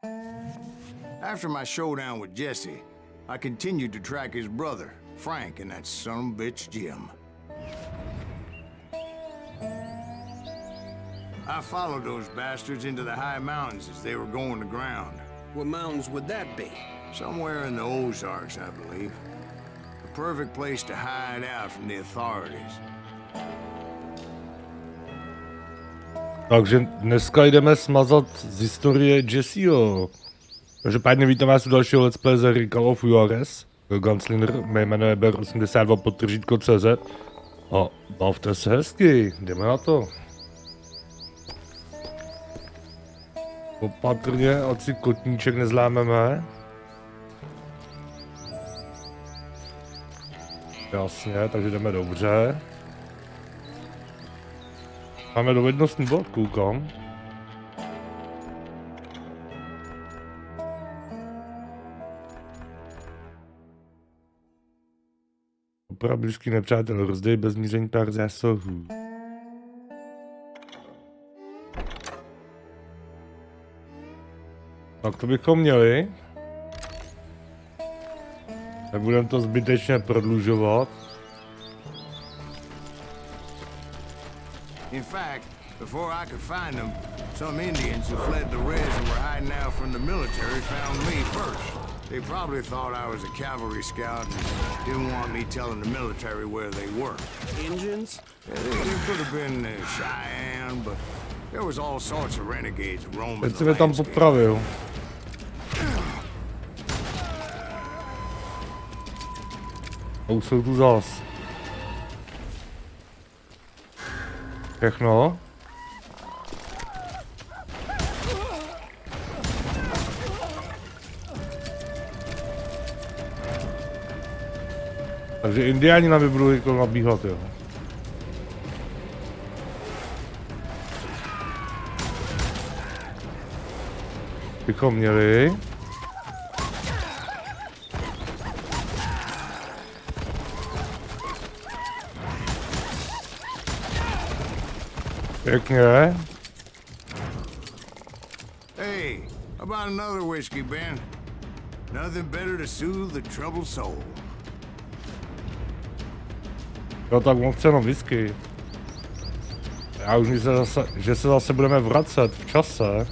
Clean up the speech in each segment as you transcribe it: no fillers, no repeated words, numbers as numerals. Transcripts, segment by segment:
After my showdown with Jesse, I continued to track his brother, Frank, and that son of a bitch, Jim. I followed those bastards into the high mountains as they were going to ground. What mountains would that be? Somewhere in the Ozarks, I believe. The perfect place to hide out from the authorities. Takže dneska jdeme smazat z historie Jesseho. Každopádně vítám vás u dalšího let's play ze hry Call of Juarez. Gunslinger, mé jméno je ber82.cz a bavte se hezky, jdeme na to. Opatrně, ať si kotníček nezlámeme. Jasně, takže jdeme dobře. Máme dovednostní bod, koukám. Opora blízký nepřátel, rozdej bez míření pár zásahů. Tak to bychom měli. Nebudeme to zbytečně prodlužovat. In fact, before I could find them, some Indians who fled the res and were hiding out from the military found me first. They probably thought I was a cavalry scout and didn't want me telling the military where they were. Indians? Yeah, they could have been Cheyenne, but there was all sorts of renegades roaming Teď the si mě tam landscape. popravil. A už jsou tu zas. Všechno. Takže indiáni nám budou jako nabíhat, jo. Bychom měli. Pěkně. Hey, about another whiskey, Ben? Nothing better to soothe the troubled soul. Jo, tak on chce jenom whisky. Já už myslím, že se zase budeme vracet v čase.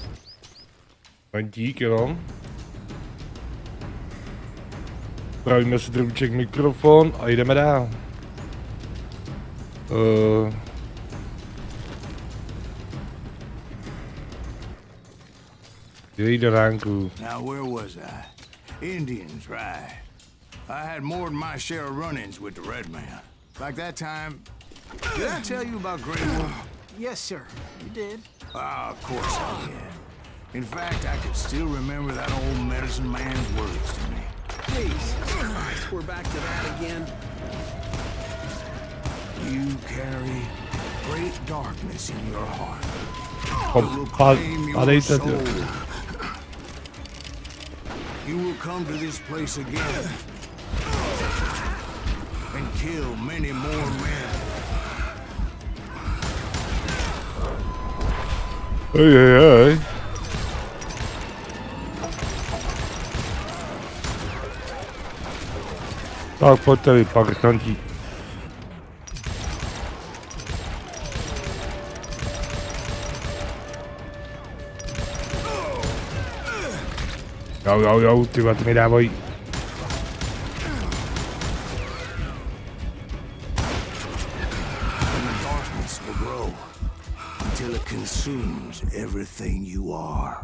Dík jenom. Pravíme si drůček mikrofon a jdeme dál. Jejde ránku. Now, where was I? Indians, right. I had more than my share of run-ins with the Red Man. Like that time... Did I tell you about Grey Wolf? Yes, sir. You did. Ah, of course I did. In fact, I could still remember that old medicine man's words to me. Jesus Christ, we're back to that again. You carry great darkness in your heart. Padejte ty. You will come to this place again and kill many more men. Hej. Tak pojďte vy, parchanti. Jo, ty mi dávají. And the darkness will grow until it consumes everything you are.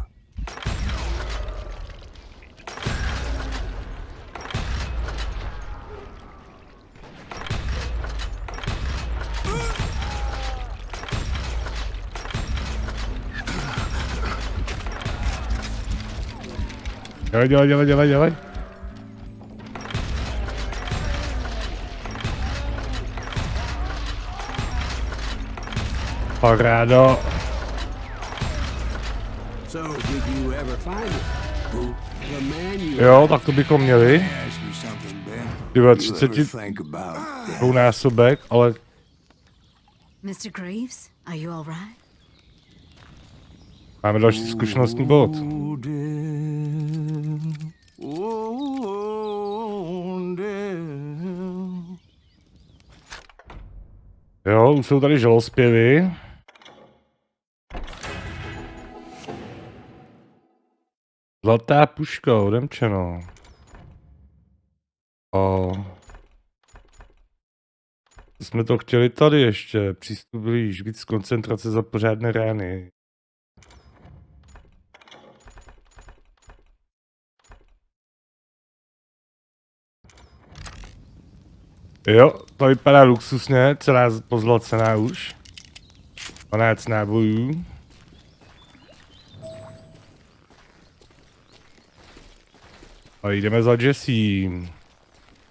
Dělej. Parádo. So, did you ever find it? Who? The man you... Jo, tak to bychom měli. Ask me something, Ben. Tyhle You 30 ever think about death? násobek, ale Mr. Graves, are you all right? máme další zkušenostní bod. Oh, death. Jo, už jsou tady žalospěvy. Zlatá puška, odemčeno. Jsme to chtěli tady ještě. Přístup blíž, víc koncentrace za pořádné rány. Jo, to vypadá luxusně, celá pozlacená už. 12 nábojů. A jdeme za Jessím.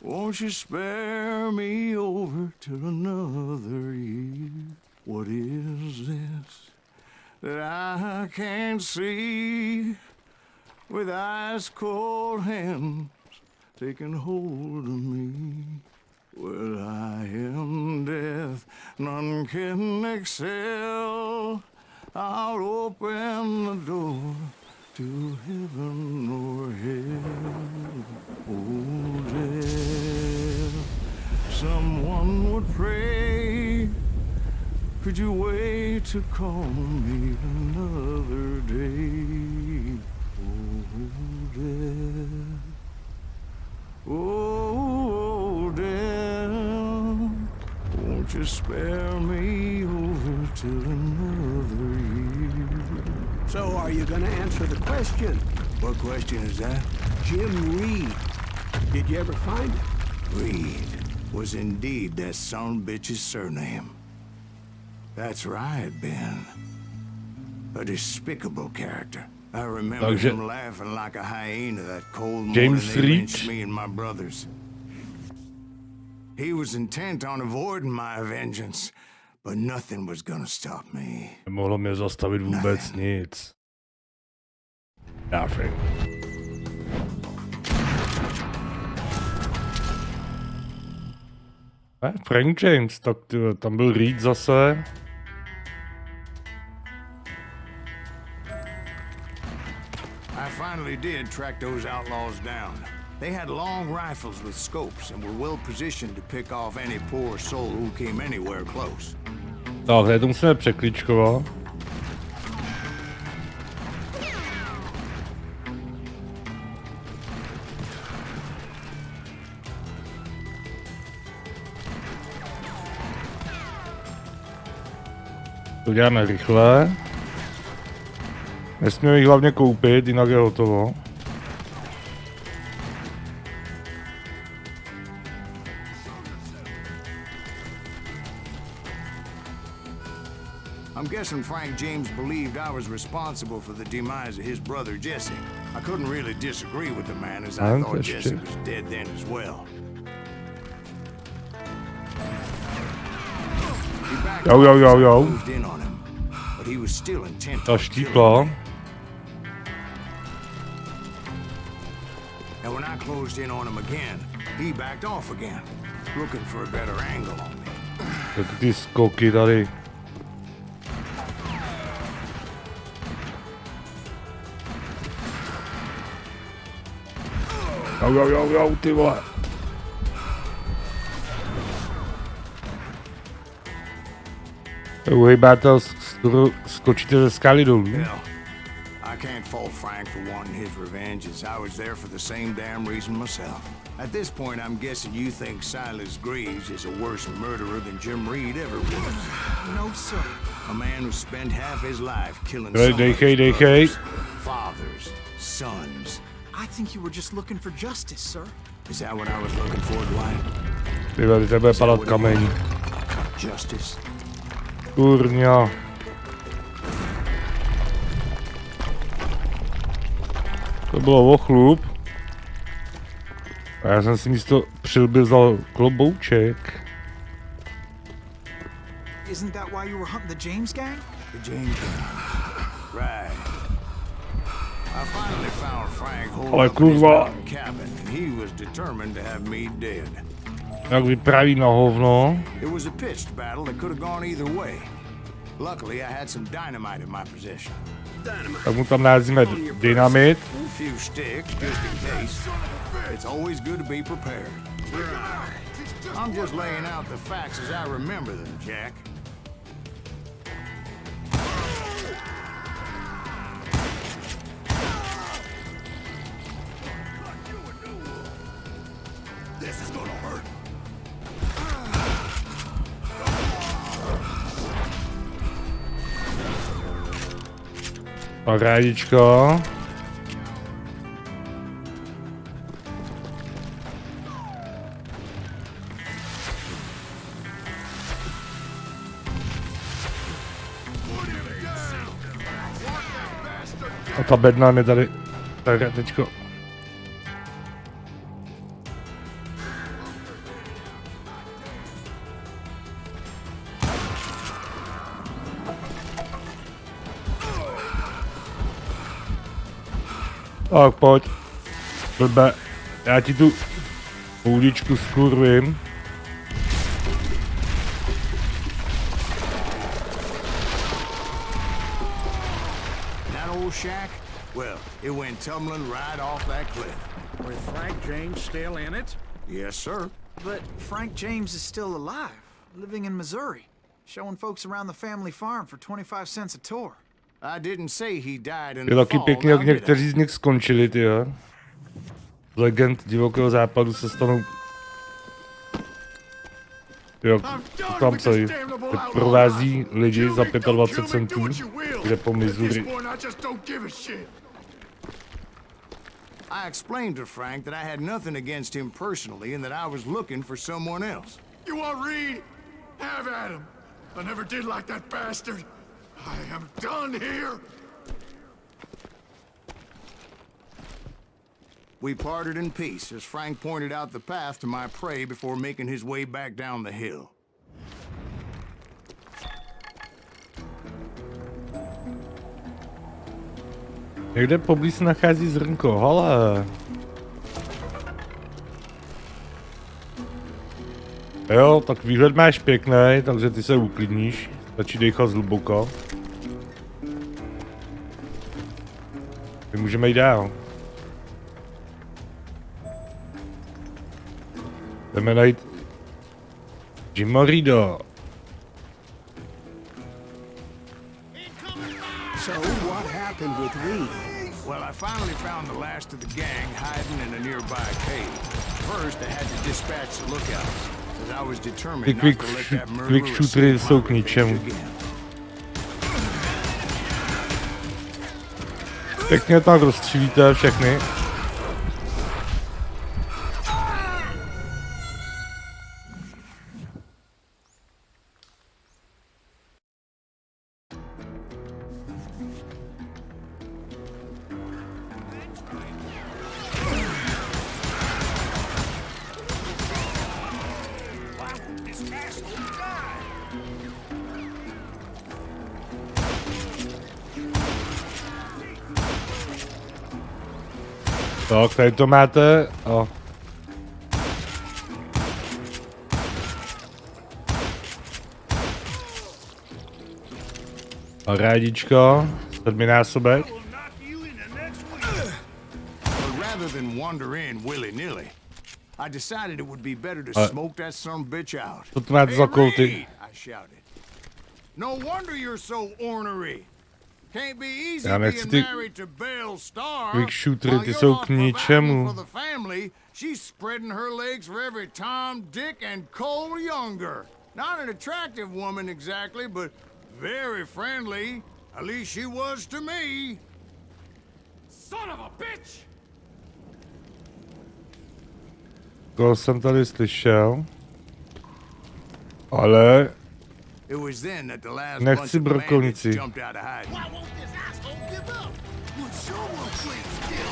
Won't you spare me over till another year? What is this that I can't see? With ice cold hands taking hold of me. Well, I am death, none can excel. I'll open the door to heaven or hell. Oh, death, someone would pray. Could you wait to call me another day? Oh, death. Oh, death, won't you spare me over till another year? So are you gonna answer the question? What question is that? Jim Reed. Did you ever find him? Reed was indeed that son bitch's surname. That's right, Ben. A despicable character. I remember him laughing like a hyena that cold morning they lynched me and my brothers. He was intent on avoiding my vengeance, but nothing was gonna stop me. Nemohlo mě zastavit vůbec nic. Nothing. Frank James, tak tam byl Reed zase. I finally did track those outlaws down. They had long rifles with scopes and were well positioned to pick off any poor soul who came anywhere close. Tak, to musíme překličkovat. To děláme rychle. Nesmíme jich hlavně koupit, jinak je hotovo. I'm guessing Frank James believed I was responsible for the demise of his brother Jesse. I couldn't really disagree with the man, as I thought Jesse was dead then as well. Jo. Moved in on him, but he was still intent Ta on štípla. And when I closed in on him again, he backed off again, looking for a better angle on me. Tak ty skoky tady. Jo, ty vole. Uhejbátel, skočíte ze skály dolů. I can't fault Frank for wanting his revenge, as I was there for the same damn reason myself. At this point, I'm guessing you think Silas Greaves is a worse murderer than Jim Reed ever was. No, sir. A man who spent half his life killing Dejchej. Fathers, sons. I think you were just looking for justice, sir. Is that what I was looking for, Dwight? Ty tebe padat kameň. Justice? Kurňa. To bylo ochlup. A já jsem si místo přilby vzal klobouček. Isn't that why you were hunting the James gang? The James gang. Right. I finally found Frank holding Ale up in his kurva. mountain cabin, and he was determined to have me dead. Jak vypráví na hovno. It was a pitched battle that could have gone either way. Luckily, I had some dynamite in my possession. Tak mu tam názvíme dynamit. A few sticks, just in case. It's always good to be prepared. I'm just laying out the facts as I remember them, Jack. This is gonna hurt. Parádičko. A ta bedna mi tady teďko. Tak pojď. Blbe. Já ti tu uličku skurvím. That old shack? Well, it went tumbling right off that cliff. With Frank James still in it? Yes, sir. But Frank James is still alive, living in Missouri, showing folks around the family farm for 25 cents a tour. I didn't say he died in Je the taky fall, pěkně, jak now did I? někteří z nich skončili, tyjo. Legend divokého západu se stanou... Jo, tam psají. Provází lidi za 25 centů, kde po Missouri. I explained to Frank that I had nothing against him personally and that I was looking for someone else. You want Reed? Have at him. I never did like that bastard. I am done here. We parted in peace as Frank pointed out the path to my prey before making his way back down the hill. Někde poblíž se nachází zrnko, hele. Jo, tak výhled máš pěkný, takže ty se uklidníš. Stačí dechat hluboko. My můžeme jít dál. Jdeme najít Jimorido. So what happened with Reed? Well, I finally found the last of the gang hiding in a nearby cave. First, I had to dispatch the lookouts, as I was Ty determined not to let that quick murderer shootery see jsou my k ničemu. revenge again. Pěkně tak rozstřílíte všechny. Tak, tady to máte. O. Rádičko, 7násobek. But rather than wander in willy-nilly, I decided it would be better to smoke that son bitch out. Co to máte za kolty? Reed, I shouted. No wonder you're so ornery. Can't be easy Já nechci being ty married to Belle Star. quick shootery, While ty you're jsou off k ničemu. providing for the family, she's spreading her legs for every Tom, Dick, and Cole Younger. Not an attractive woman exactly, but very friendly. At least she was to me. Son of a bitch! Koho jsem tady slyšel? Ale It was then that the last nechci bunch of bandits brokovnici. jumped out of hiding. Why won't this asshole give up? Would someone please kill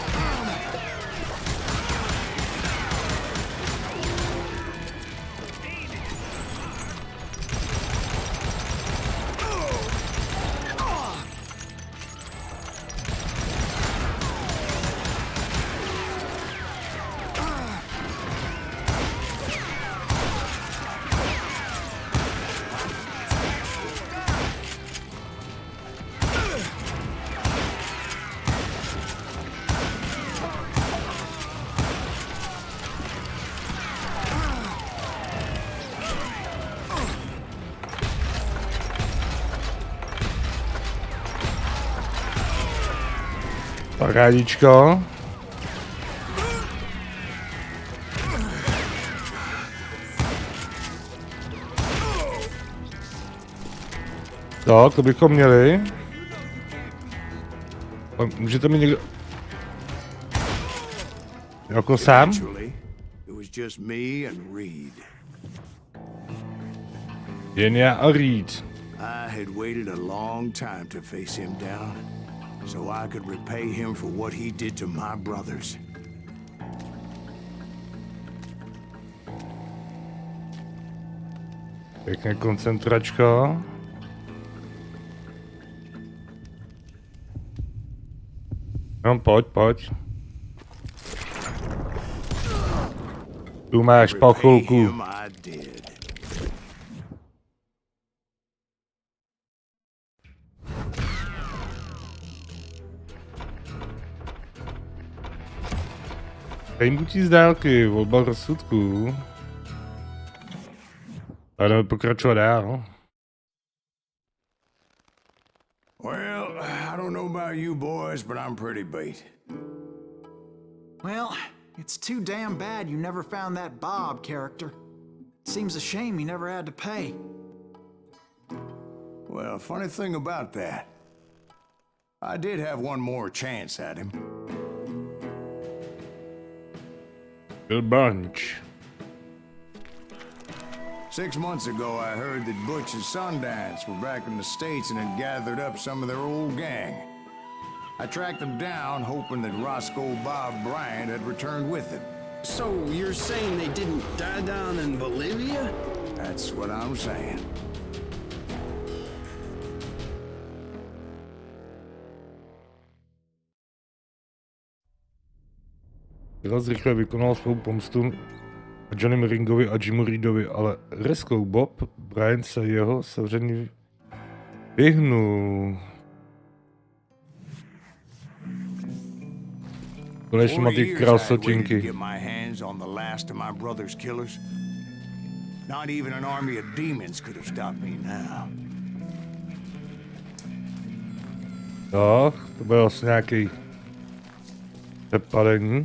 Parádičko. Tak, to bychom měli. Můžete mi někdo... Jako sám? Eventually, it was just me and Reed. Jen já a Reed. I had waited a long time to face him down, so I could repay him for what he did to my brothers. Pěkně koncentračka. No, pojď. Tu máš Repay pachulku. him I did. Pejnutí z dálky, volba rozsudků. A jdeme pokračovat dál. Well, I don't know about you boys, but I'm pretty beat. Well, it's too damn bad you never found that Bob character. Seems a shame you never had to pay. Well, funny thing about that, I did have one more chance at him. Good bunch. 6 months ago, I heard that Butch and Sundance were back in the States and had gathered up some of their old gang. I tracked them down, hoping that Roscoe Bob Bryant had returned with them. So you're saying they didn't die down in Bolivia? That's what I'm saying. Biraz rychle vykonal svou pomstu Johnnym Ringovi a Jimu Reedovi, ale Roscoe Bob Bryant se jeho sevření vyhnul. Konečně má ty 4 years I had waited to krasotinky. get my hands on the last of my brother's killers. Not even an army of demons could have stopped me now. Tak, to bylo asi nějaký přepadení.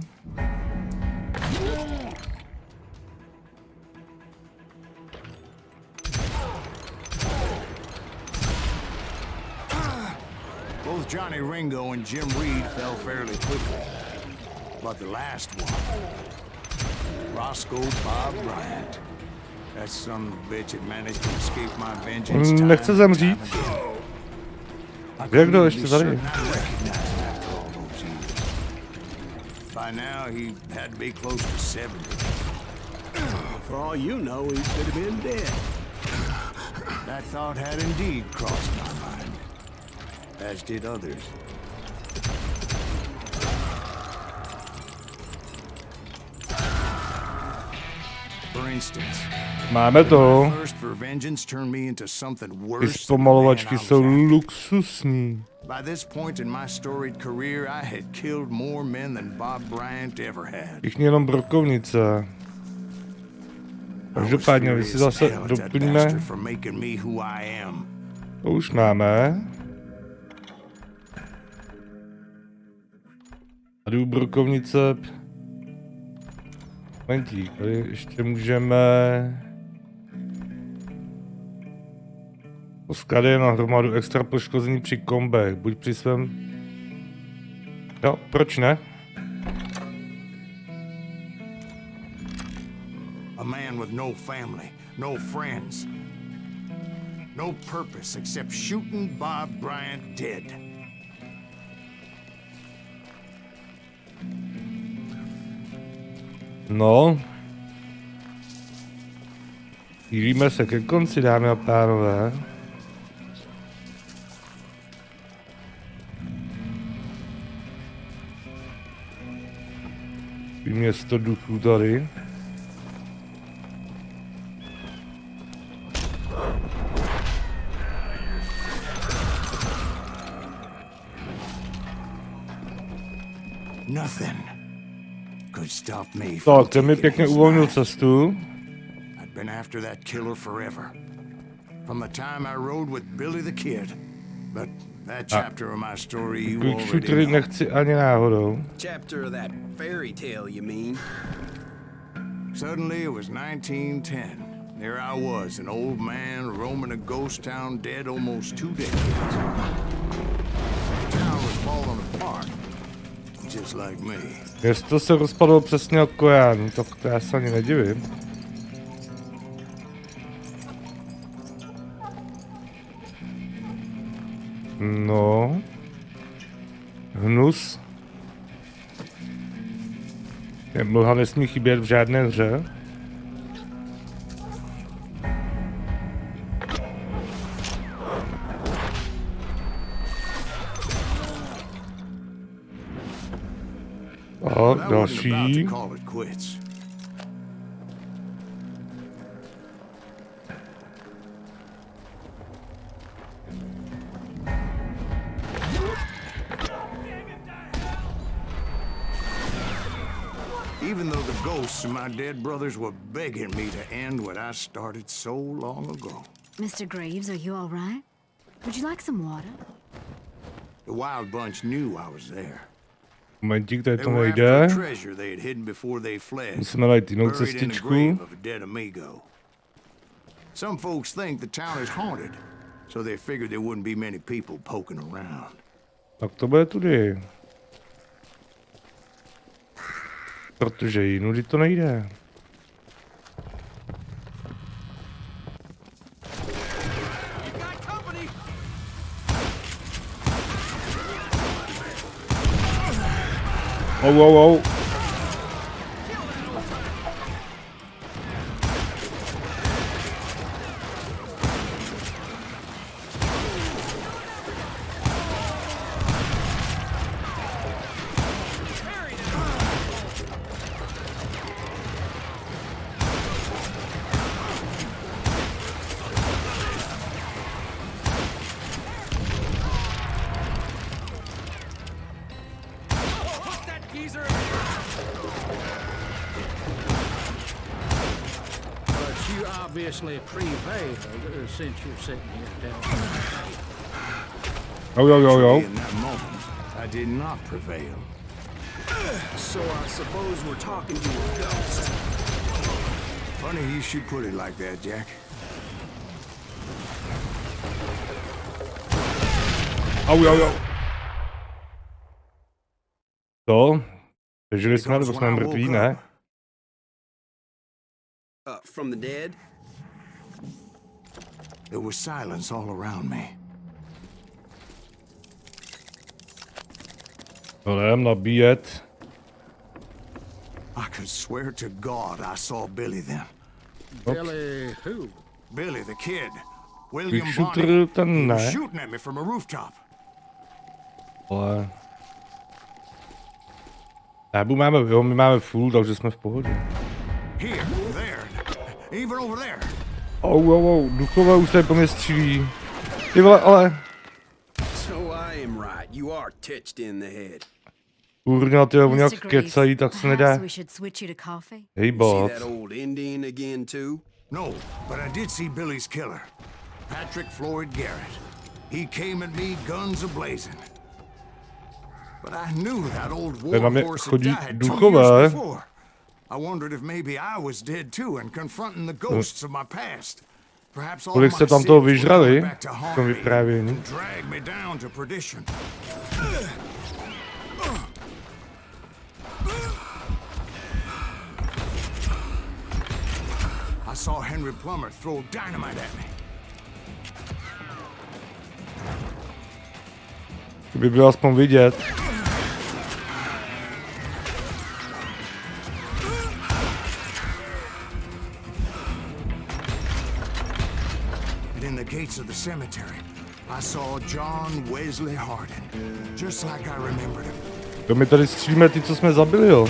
Both Johnny Ringo and Jim Reed fell fairly quickly. But the last one, Roscoe Bob Bryant, that son of a bitch had managed to escape my vengeance time Nechce and zemřít. time again. I Jak couldn't to even ještě be tady? certain I'd recognize him after all those years. By now, he had to be close to 70. For all you know, he could have been dead. That thought had indeed crossed my mind, as did others. For instance, Máme to. thirst for vengeance turned me into something Ty worse than the man zpomalovačky I was jsou after. luxusní. By this point in my storied career, I had killed more men than Bob Bryant ever had. Všichni jenom brokovnice. I was Každopádně, vy si furious as zase hell at that doplníme. bastard for making me who I am. To už máme. Tady u brokovnice. Momentík, tady ještě můžeme... Posklady na hromadu extra poškození při kombech, buď při svém... Jo, proč ne? A man with no family, no friends, no purpose except shooting Bob Bryant dead. No. Chýlíme se ke konci, dámy a pánové. Město duchů tady. Nothing could stop me from Tak, ten mi taking pěkně his uvolnil life. cestu. I'd been after that killer forever. From the time I rode with Billy the Kid. But That chapter of my story you Quick already shootery know. nechci ani náhodou. Chapter of that fairy tale, you mean? Suddenly it was 1910. There I was, an old man roaming a ghost town dead almost 2 decades. The town was falling apart, just like me. Město se rozpadlo přesně jako já, no tak to já se ani nedivím. No. Hnus. Mlha nesmí chybět v žádné hře. A But I wasn't about další. to call it quits. Even though the ghosts of my dead brothers were begging me to end what I started so long ago. Mr. Graves, are you all right? Would you like some water? The Wild Bunch knew I was there. Momentík, tady They to were after nejde. a treasure they had hidden before they fled. Musíme najít jinou Buried in the cestičku. grave of a dead amigo. Some folks think the town is haunted, so they figured there wouldn't be many people poking around. Tak to bude tudy. Protože jinudy to nejde. Oh. But you obviously prevailed since you're sitting here telling me. Jo. In that moment, I did not prevail. So I suppose we're talking to a ghost. Funny you should put it like that, Jack. Jo. To? Přežili jsme, nebo Because jsme when I mrtví, woke ne? up, From the dead? there was silence all around me. Jdem nabíjet. I could swear to God I saw Billy then. Billy who? Billy, the kid. William Quick Bonney. shooter ten He was ne. shooting at me from a rooftop. Ale... My máme full, takže jsme v pohodě. Here, there, even over there. Duchové už tady po mě střílí. Ty vole, ale... So I am right. You are touched in the head. Kurňa, ty oni Mr. jak Graves, kecají, tak se nedá. perhaps we should switch you to coffee? Hej, See bot. that old Indian again, too? No, but I did see Billy's killer, Patrick Floyd Garrett. He came at me, guns a-blazing. But I knew that old Tady na war mě horse had chodí died 2 duchové. years before. I wondered if maybe I was dead too and confronting the ghosts of my past. Perhaps all Kolik my jste tam sins toho were vyžrali coming back to v haunt tom me vyprávění? and drag me down to perdition. I saw Henry Plummer throw dynamite at me. By bylo aspoň vidět. And in the gates of the cemetery, I saw John Wesley Hardin, just like I remembered him. To my tady střílíme ty, co jsme zabili, jo.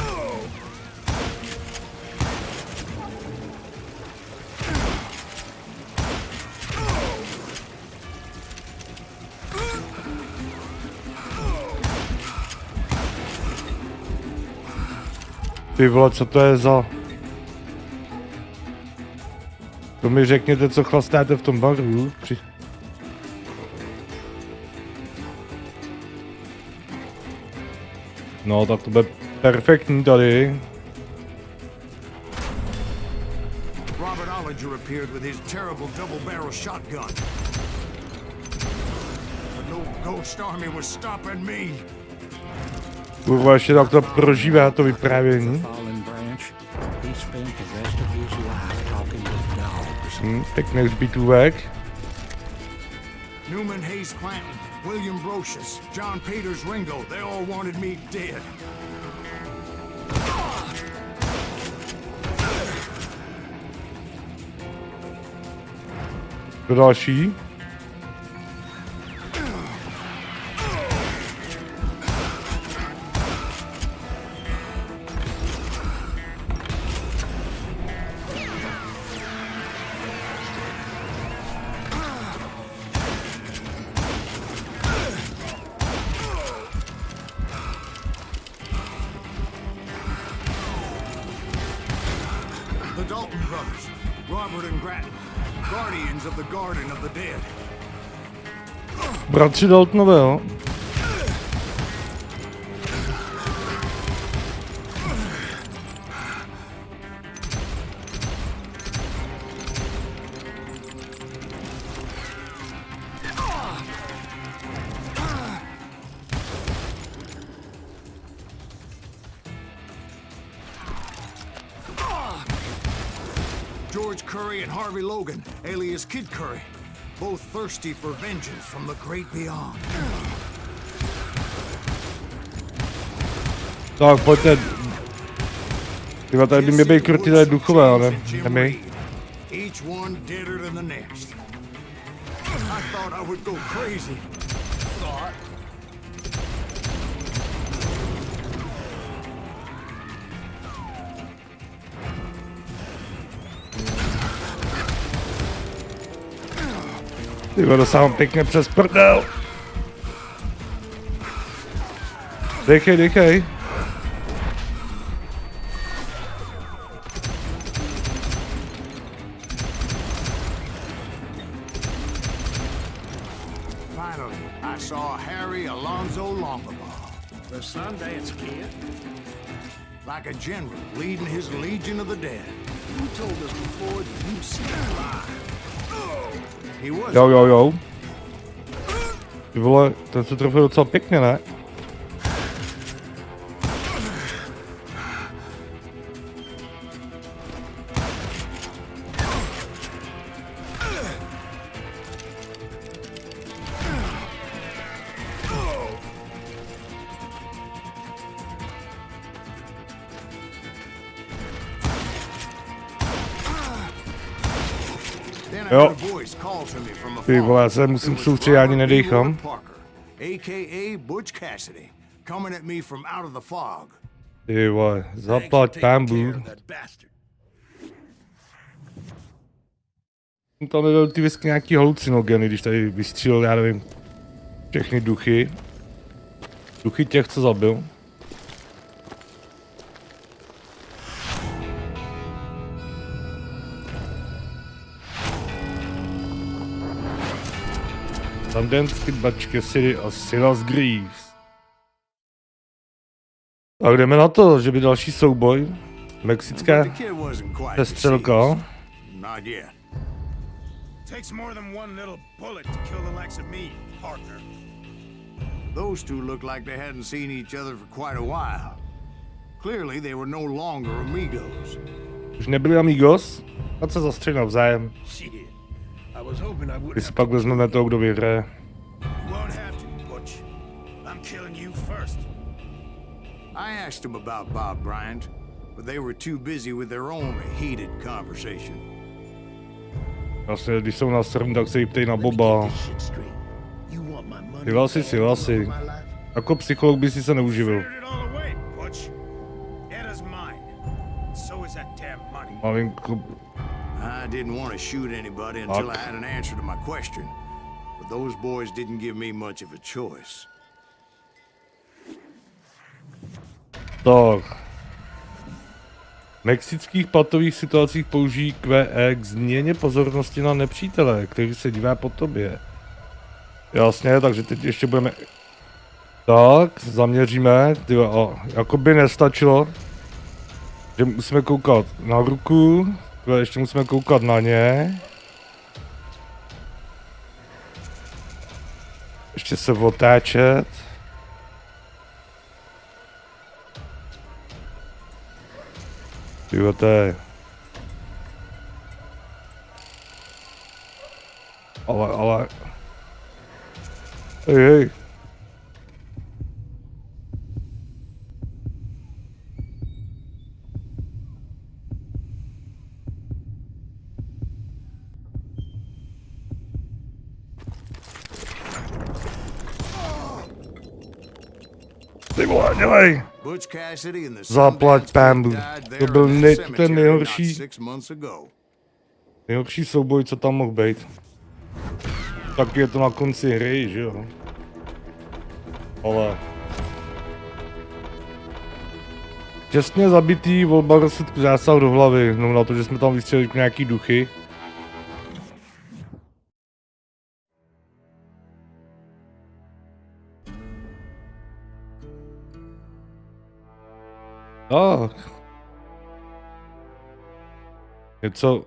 Ty vole, co to je za... To mi řekněte, co chlastáte v tom baru. No, tak to bude perfektní tady. Robert Ollinger appeared with his terrible double-barrel shotgun. But no Ghost Army was stopping me. Kurva, ještě tak to prožívá to vyprávění. Fallen branch. He spent the rest of his life talking with dogs. Pěkný hřbitůvek. Newman Hayes Clanton, William Brocious, John Peters Ringo, they all wanted me dead. To další. The Dalton brothers, Robert and Grattan, guardians of the Garden of the Dead. Bratři Daltonové, jo. George Curry and Harvey Logan, alias Kid Curry, both thirsty for vengeance from the great beyond. Tak, pojďte. Tyva, tady by mě být krutý tady duchové, ale ne my. Each one deader than the next. I thought I would go crazy. Thought. Tyva, dosávám pěkně přes prdel. Dechej, dechej. Finally, I saw Harry Alonzo Longabaugh, The Sundance Kid? like a general leading his legion of the dead. You told us before that you'd seen him live. He was Jo, jo, jo. Ty vole, ten se trefil docela pěkně, ne? Then I Jo. heard a voice call to me from Ty afar. vole, já se musím soustředit, ani nedýchám. Parker, a.k.a. Butch Cassidy, coming at me from out of the fog. Ty vole, zaplať pambu. Tam nebyl ty vysky nějaký halucinogeny, když tady vystřílel, já nevím, všechny duchy. Duchy těch, co zabil. Sundance bačky City a Silas Greaves. Tak jdeme na to, že by další souboj. Mexická The kid wasn't quite přestřelka. deceased. Not yet. Takes more than one little bullet to kill the likes of me, partner. Those two looked like they hadn't seen each other for quite a while. Clearly, they were no longer amigos. Už nebyli amigos? A se zastřeli navzájem. Shit. I was hoping I Když wouldn't si have pak vezmeme toho, kdo vyhraje. You won't have to, Butch. I'm killing you first. I asked them about Bob Bryant, but they were too busy with their own heated conversation. Vlastně, když jsou na strm, tak se jí ptej na Boba. Ty vlasy. Jako psycholog by si se neuživil. Cleared it all away, Butch. Eda's mine. So is that damn money. Malinko, I didn't want to shoot anybody until I had an answer to my question, but those boys didn't give me much of a choice. tak. V mexických patových situacích použijí QE k změně pozornosti na nepřítele, který se dívá po tobě. Jasně, takže teď ještě budeme Tak, zaměříme. Tyjo, jakoby nestačilo, že musíme koukat na ruku, tyjo, ještě musíme koukat na ně. Ještě se otáčet. Tyjo, to je... Ale... Hej. Ty vole, dělej! Butch Cassidy and the Zaplať Sundance pánbu. Kid died To there byl in nej, that ten cemetery nejhorší, not 6 months ago. nejhorší souboj, co tam mohl být. Tak je to na konci hry, že jo? Ale... Těsně zabitý, volba rozsudku, zásah do hlavy, no na to, že jsme tam vystřelili nějaký duchy. Tak. Něco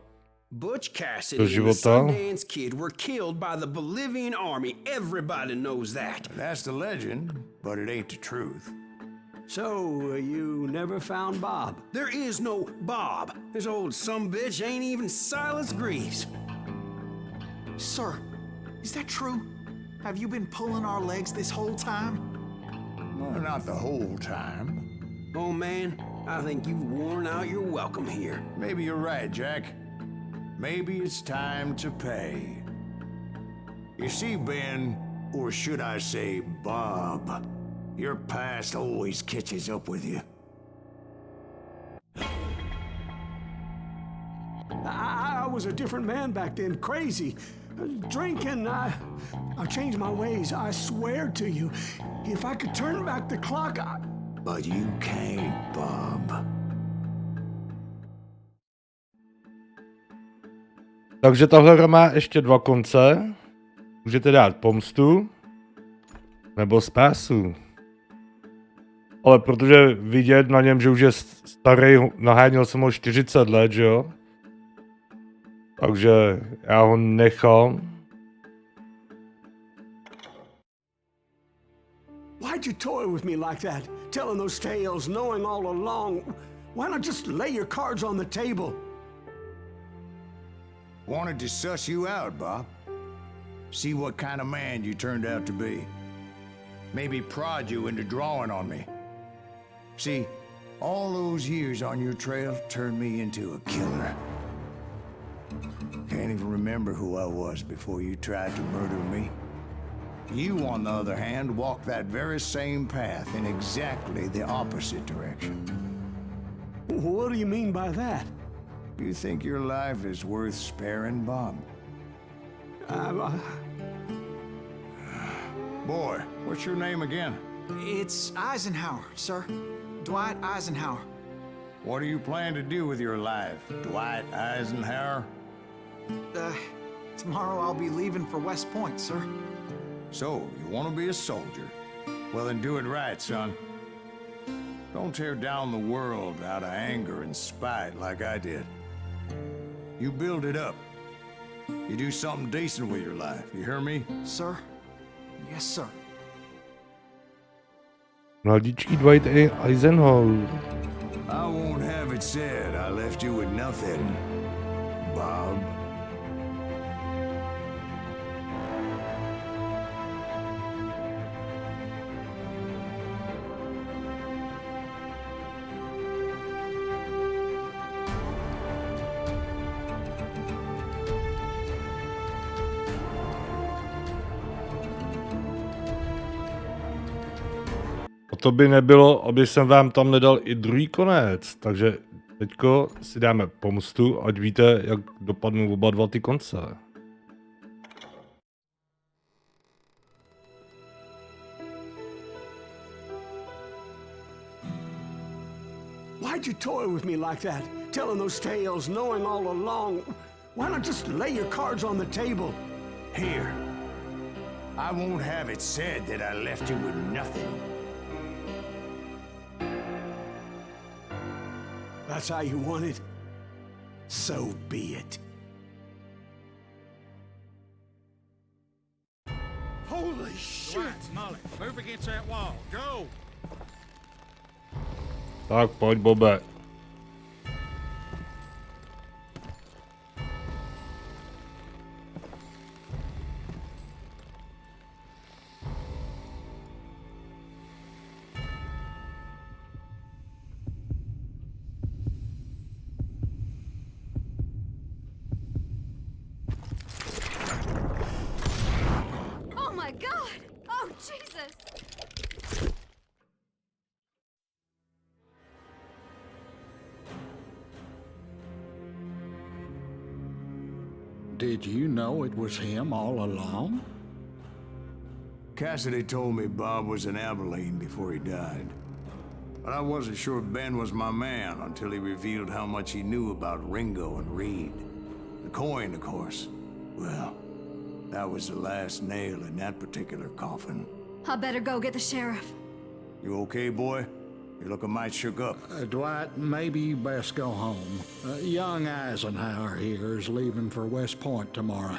Butch Cassidy do and the života. Sundance Kid were killed by the Bolivian army. Everybody knows that. That's the legend, but it ain't the truth. So, you never found Bob? There is no Bob. This old sumbitch ain't even Silas Greaves. Sir, is that true? Have you been pulling our legs this whole time? Well, not the whole time. Oh man, I think you've worn out your welcome here. Maybe you're right, Jack. Maybe it's time to pay. You see, Ben, or should I say Bob, your past always catches up with you. I was a different man back then, crazy. Drinking, I've changed my ways, I swear to you. If I could turn back the clock, But you can't, Bob. Takže tahle hra má ještě dva konce. Můžete dát pomstu nebo spásu. Ale protože vidět na něm, že už je starý, naháněl jsem ho 40 let, že jo? Takže já ho nechám. why'd you toy with me like that? Telling those tales, knowing all along. Why not just lay your cards on the table? Wanted to suss you out, Bob. See what kind of man you turned out to be. Maybe prod you into drawing on me. See, all those years on your trail turned me into a killer. Can't even remember who I was before you tried to murder me. You, on the other hand, walked that very same path in exactly the opposite direction. What do you mean by that? You think your life is worth sparing, Bob? Boy, what's your name again? It's Eisenhower, sir. Dwight Eisenhower. What do you plan to do with your life, Dwight Eisenhower? Tomorrow I'll be leaving for West Point, sir. So, you want to be a soldier? Well, then do it right, son. Don't tear down the world out of anger and spite like I did. You build it up. You do something decent with your life, you hear me? Sir? Yes, sir. Mladičký Dwight Eisenhower. I won't have it said I left you with nothing, Bob. A to by nebylo, aby jsem vám tam nedal i druhý konec. Takže teďko si dáme pomstu, ať víte, jak dopadnou oba dva ty konce. Why'd you toy with me like that? Telling those tales, knowing all along. Why not just lay your cards on the table? Here. I won't have it said that I left you with nothing. That's how you want it? So be it. Holy shit! Right, Molly, move against that wall. Go! Tak, pojď, Bobe. Oh my god! Oh, Jesus! Did you know it was him all along? Cassidy told me Bob was in Abilene before he died. But I wasn't sure Ben was my man until he revealed how much he knew about Ringo and Reed. The coin, of course. Well, that was the last nail in that particular coffin. I better go get the sheriff. You okay, boy? You're looking mighty shook up. Dwight, maybe you best go home. Young Eisenhower here is leaving for West Point tomorrow.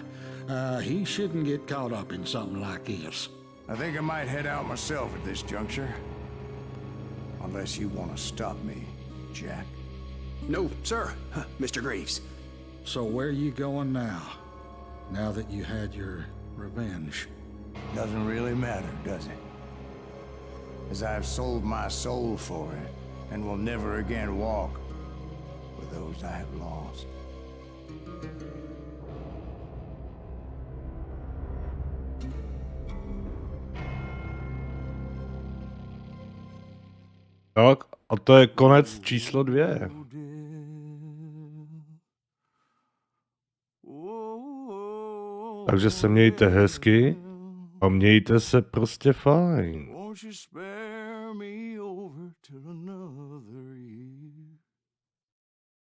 He shouldn't get caught up in something like this. I think I might head out myself at this juncture. Unless you want to stop me, Jack. No, sir, Mr. Greaves. So where you going now? Now that you had your revenge? Doesn't really matter, does it? As I've sold my soul for it, and will never again walk with those I have lost. Tak, a to je konec číslo 2. Takže se mějte hezky a mějte se prostě fajn. Won't you spare me over till